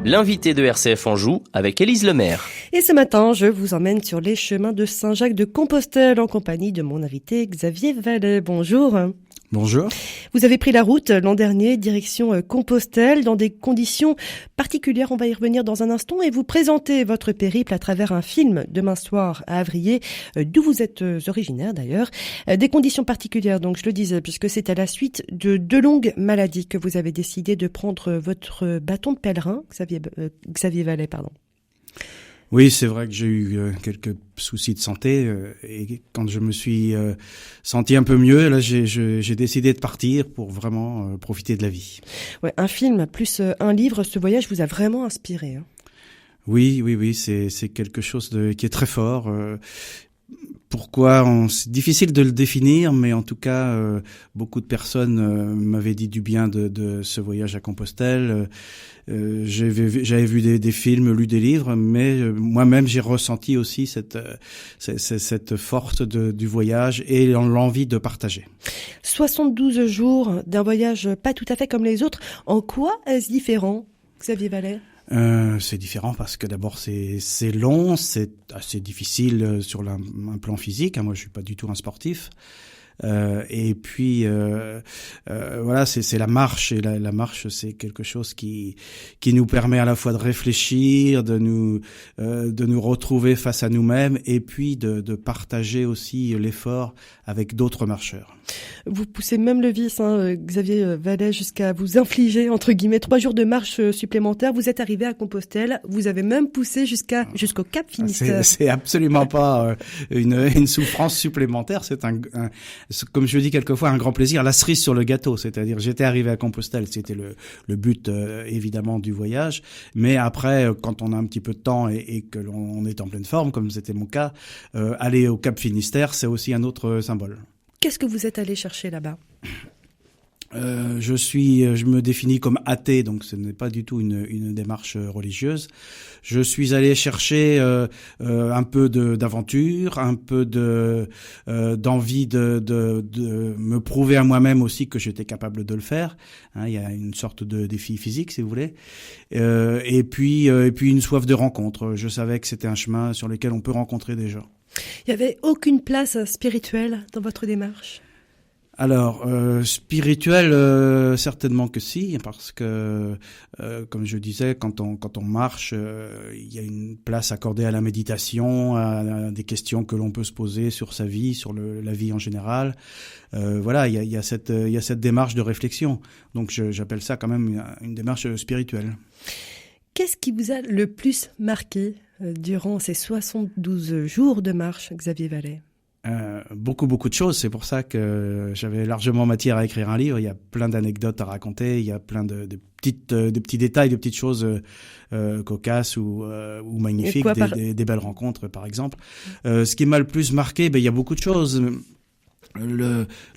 L'invité de RCF Anjou avec Élise Lemaire. Et ce matin, je vous emmène sur les chemins de Saint-Jacques-de-Compostelle en compagnie de mon invité Xavier Vallet. Bonjour. Bonjour. Vous avez pris la route l'an dernier, direction Compostelle, dans des conditions particulières. On va y revenir dans un instant et vous présenter votre périple à travers un film Demain soir à Avrier, d'où vous êtes originaire d'ailleurs. Des conditions particulières, donc je le disais, puisque c'est à la suite de 2 longues maladies que vous avez décidé de prendre votre bâton de pèlerin, Xavier Vallet, pardon. Oui, c'est vrai que j'ai eu quelques soucis de santé et quand je me suis senti un peu mieux, là, j'ai décidé de partir pour vraiment profiter de la vie. Ouais, un film plus un livre, ce voyage vous a vraiment inspiré. Hein. Oui, c'est quelque chose qui est très fort. Pourquoi c'est difficile de le définir, mais en tout cas, beaucoup de personnes m'avaient dit du bien de ce voyage à Compostelle. J'avais vu des films, lu des livres, mais moi-même j'ai ressenti aussi cette force du voyage et l'envie de partager. 72 jours d'un voyage pas tout à fait comme les autres. En quoi est-ce différent, Xavier Vallet ? C'est différent parce que d'abord c'est long, c'est assez difficile sur un plan physique. Moi, je suis pas du tout un sportif. Et puis voilà, c'est la marche et la marche, c'est quelque chose qui nous permet à la fois de réfléchir, de nous retrouver face à nous-mêmes et puis de partager aussi l'effort avec d'autres marcheurs. Vous poussez même le vice, Xavier Vallet, jusqu'à vous infliger entre guillemets 3 jours de marche supplémentaires. Vous êtes arrivé à Compostelle, vous avez même poussé jusqu'au Cap Finistère. C'est absolument pas une souffrance supplémentaire, c'est comme je dis quelquefois, un grand plaisir, la cerise sur le gâteau. C'est-à-dire, j'étais arrivé à Compostelle, c'était le but évidemment du voyage. Mais après, quand on a un petit peu de temps et que l'on est en pleine forme, comme c'était mon cas, aller au Cap Finistère, c'est aussi un autre symbole. Qu'est-ce que vous êtes allé chercher là-bas ? Je me définis comme athée, donc ce n'est pas du tout une démarche religieuse. Je suis allé chercher un peu d'aventure, un peu d'envie de me prouver à moi-même aussi que j'étais capable de le faire. Il y a une sorte de défi physique, si vous voulez. Et puis une soif de rencontre. Je savais que c'était un chemin sur lequel on peut rencontrer des gens. Il n'y avait aucune place spirituelle dans votre démarche ? Alors, spirituel, certainement que si, parce que, comme je disais, quand on marche, il y a une place accordée à la méditation, à des questions que l'on peut se poser sur sa vie, sur la vie en général. Voilà, il y a cette démarche de réflexion. Donc, j'appelle ça quand même une démarche spirituelle. Qu'est-ce qui vous a le plus marqué durant ces 72 jours de marche, Xavier Vallet ? Beaucoup de choses. C'est pour ça que j'avais largement matière à écrire un livre. Il y a plein d'anecdotes à raconter. Il y a plein de petits détails, de petites choses cocasses ou magnifiques, des belles rencontres, par exemple. Ce qui m'a le plus marqué, il y a beaucoup de choses.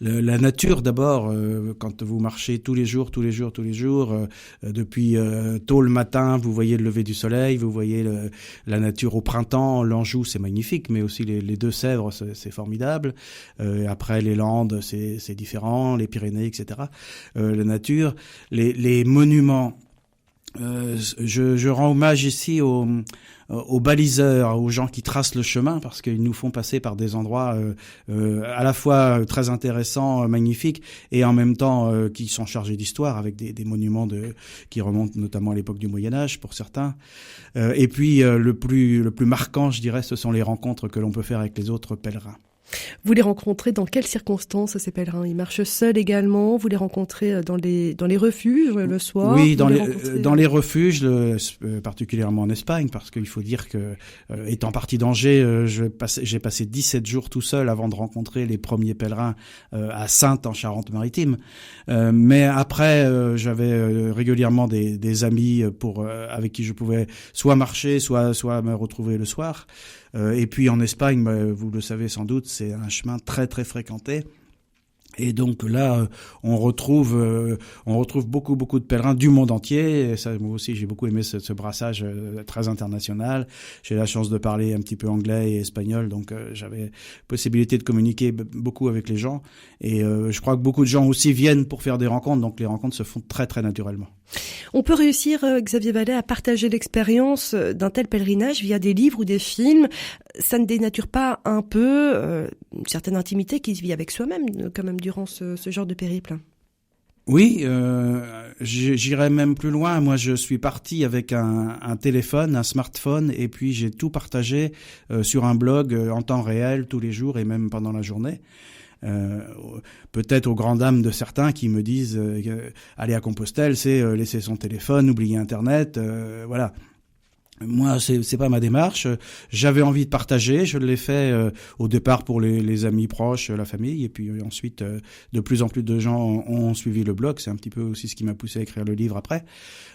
La nature d'abord, quand vous marchez tous les jours, depuis tôt le matin, vous voyez le lever du soleil, vous voyez la nature au printemps, l'Anjou c'est magnifique, mais aussi les Deux-Sèvres c'est formidable. Après les Landes c'est différent, les Pyrénées etc. La nature, les monuments. Je rends hommage ici aux baliseurs, aux gens qui tracent le chemin, parce qu'ils nous font passer par des endroits à la fois très intéressants, magnifiques, et en même temps qui sont chargés d'histoire, avec des monuments qui remontent notamment à l'époque du Moyen-Âge pour certains. Et puis le plus marquant, je dirais, ce sont les rencontres que l'on peut faire avec les autres pèlerins. Vous les rencontrez dans quelles circonstances, ces pèlerins ? Ils marchent seuls également ? Vous les rencontrez dans les refuges le soir ? Oui, dans les refuges, particulièrement en Espagne, parce qu'il faut dire que, étant parti d'Angers, j'ai passé 17 jours tout seul avant de rencontrer les premiers pèlerins à Saintes en Charente-Maritime. Mais après, j'avais régulièrement des amis avec qui je pouvais soit marcher, soit me retrouver le soir. Et puis en Espagne, vous le savez sans doute, c'est un chemin très très fréquenté. Et donc là, on retrouve beaucoup de pèlerins du monde entier. Et ça, moi aussi, j'ai beaucoup aimé ce brassage très international. J'ai la chance de parler un petit peu anglais et espagnol, donc j'avais possibilité de communiquer beaucoup avec les gens. Et je crois que beaucoup de gens aussi viennent pour faire des rencontres, donc les rencontres se font très très naturellement. On peut réussir, Xavier Vallet, à partager l'expérience d'un tel pèlerinage via des livres ou des films. Ça ne dénature pas un peu une certaine intimité qui se vit avec soi-même, quand même, durant ce genre de périple? Oui, j'irais même plus loin. Moi, je suis parti avec un téléphone, un smartphone, et puis j'ai tout partagé sur un blog en temps réel, tous les jours et même pendant la journée. Peut-être aux grandes dames de certains qui me disent aller à Compostelle, c'est laisser son téléphone, oublier Internet, voilà. Moi, c'est pas ma démarche. J'avais envie de partager. Je l'ai fait au départ pour les amis proches, la famille, et puis ensuite, de plus en plus de gens ont suivi le blog. C'est un petit peu aussi ce qui m'a poussé à écrire le livre après.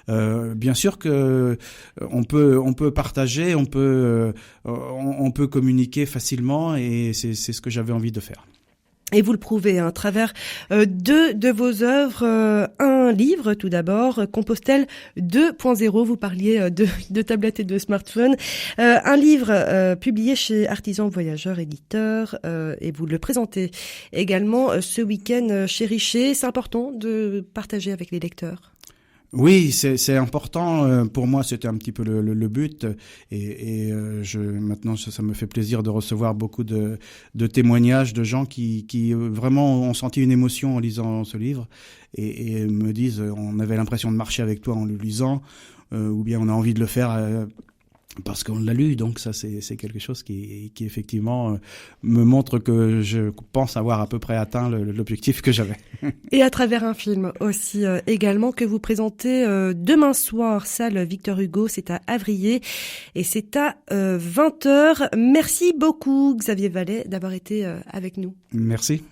Bien sûr que on peut partager, on peut communiquer facilement, et c'est ce que j'avais envie de faire. Et vous le prouvez à travers deux de vos œuvres. Un livre, tout d'abord, Compostelle 2.0. Vous parliez de tablettes et de smartphones. Un livre publié chez Artisans Voyageurs Éditeurs, et vous le présentez également ce week-end chez Richer. C'est important de partager avec les lecteurs. Oui, c'est important. Pour moi, c'était un petit peu le but. Et maintenant, ça me fait plaisir de recevoir beaucoup de témoignages de gens qui vraiment ont senti une émotion en lisant ce livre et me disent on avait l'impression de marcher avec toi en le lisant, ou bien on a envie de le faire parce qu'on l'a lu. Donc ça, c'est quelque chose qui effectivement me montre que je pense avoir à peu près atteint l'objectif que j'avais. Et à travers un film aussi également que vous présentez demain soir, salle Victor Hugo, c'est à Avrillé et c'est à 20h. Merci beaucoup Xavier Vallet d'avoir été avec nous. Merci.